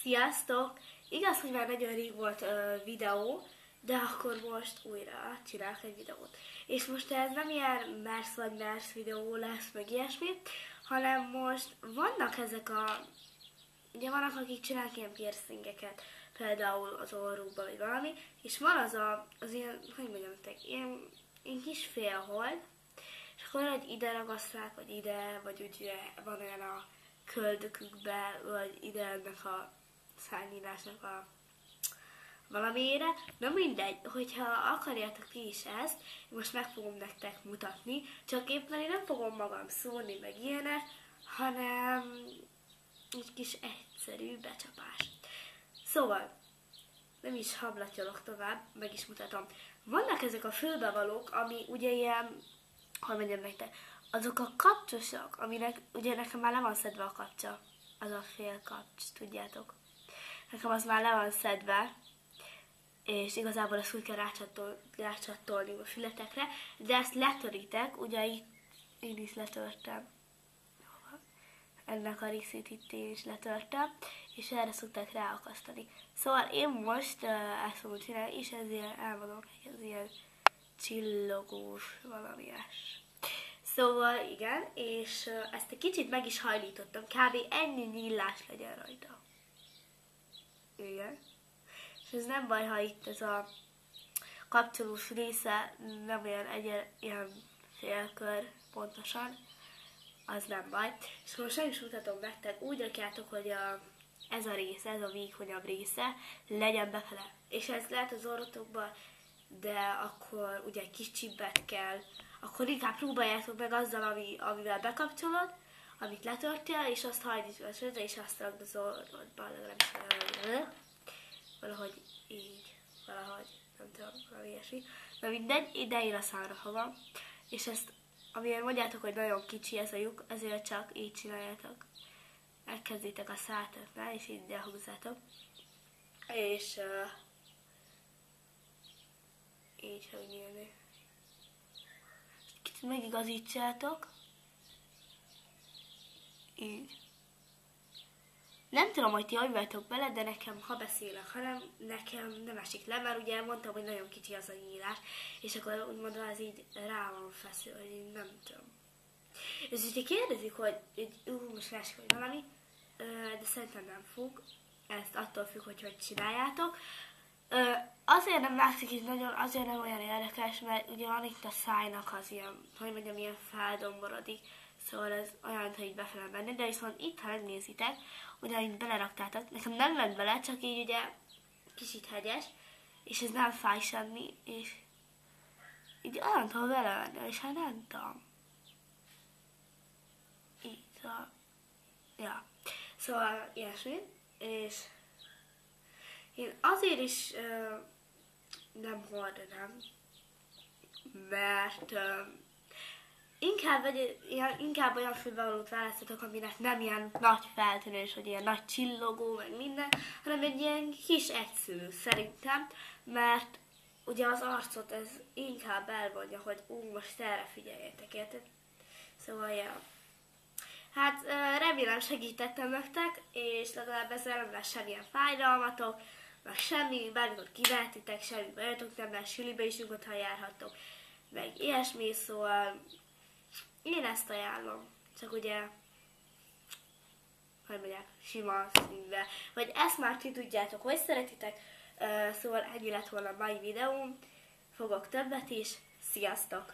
Sziasztok! Igaz, hogy már nagyon rég volt videó, de akkor most újra csinálok egy videót. És most ez nem ilyen Mers vagy Mers videó lesz, meg ilyesmi, hanem most vannak ezek ugye vannak, akik csinálnak ilyen piercingeket, például az orrukba, vagy valami, és van az ilyen, hogy mondjam nektek, ilyen kis félhold, és akkor hogy ide ragasztják, vagy ide, vagy úgy van olyan a köldökükbe, vagy ide ennek a szárnyírásnak a valamiére. Na mindegy, hogyha akarjátok ti is ezt, most meg fogom nektek mutatni, csak éppen én nem fogom magam szúrni, meg ilyenek, hanem egy kis egyszerű becsapás. Szóval, nem is hablatyolok tovább, meg is mutatom. Vannak ezek a fülbevalók, ami ugye ilyen, hogy mondjam nektek, azok a kapcsosak, aminek ugye nekem már le van szedve a kapcsa, az a fél kapcs, tudjátok. Nekem az már le van szedve, és igazából ezt úgy kell rácsattolni a fületekre, de ezt letörítek, ugye itt én is letörtem. Ennek a részét itt én is letörtem, és erre szokták ráakasztani. Szóval én most ezt fogom csinálni, és ezért elmondom, hogy ez ilyen csillogós valamiás. Szóval igen, és ezt egy kicsit meg is hajlítottam, kb. Ennyi nyílás legyen rajta. Igen. És ez nem baj, ha itt ez a kapcsolós része nem olyan ilyen félkör pontosan, az nem baj. És most nem is mutatom nektek, úgy rakjátok, hogy ez a része, ez a vékonyabb része legyen befele. És ez lehet az orrotokban, de akkor ugye kis csibbet kell, akkor inkább próbáljátok meg azzal, amivel bekapcsolod, amit letörtél, és azt hajlítod, és azt rakd az orrodba, valahogy így, valahogy, nem tudom, valami ilyesmi. Na mindegy, ide én a számra fogom, és ezt, amiért mondjátok, hogy nagyon kicsi ez a lyuk, ezért csak így csináljátok. Elkezditek a szátoknál, és így elhúzzátok. És így fog nyílni. Kicsit megigazítsátok. Így. Nem tudom, hogy ti hogy vagytok bele, de nekem, ha beszélek, hanem nekem nem esik le, mert ugye mondtam, hogy nagyon kicsi az a nyílás, és akkor úgymond az így rá van feszül, hogy én nem tudom. És hogyha kérdezik, hogy most másik vagy valami, de szerintem nem fog, ezt attól függ, hogy csináljátok. Azért nem látszik itt nagyon, azért nem olyan érdekes, mert ugye van itt a szájnak az ilyen, hogy mondjam, ilyen feldomborodik, szóval ez olyan, hogy így befele menne, de viszont itt, ha megnézitek, ugye, amit beleraktátok, nekem nem ment bele, csak így ugye kicsit hegyes, és ez nem fáj semmi, és így olyan tudom vele menni, és hát nem tudom. Így, szóval, ja. Szóval ilyesmi, és én azért is nem hordanám, mert inkább olyan fülbevalót választatok, aminek nem ilyen nagy feltűnés, hogy ilyen nagy csillogó, meg minden, hanem egy ilyen kis egyszínű szerintem, mert ugye az arcot ez inkább elmondja, hogy most erre figyeljetek, érted? Szóval, ja. Hát remélem segítettem nektek, és legalább ezzel nem lesz semmilyen fájdalmatok, meg semmi, bármikor kivehetitek, semmi bajotok nem lesz, sülibe is nyugodtan járhattok, meg ilyesmi, szóval én ezt ajánlom, csak ugye, hogy mondják, sima színbe, vagy ezt már ti tudjátok, hogy szeretitek, szóval ennyi lett volna a mai videóm, fogok többet is, sziasztok!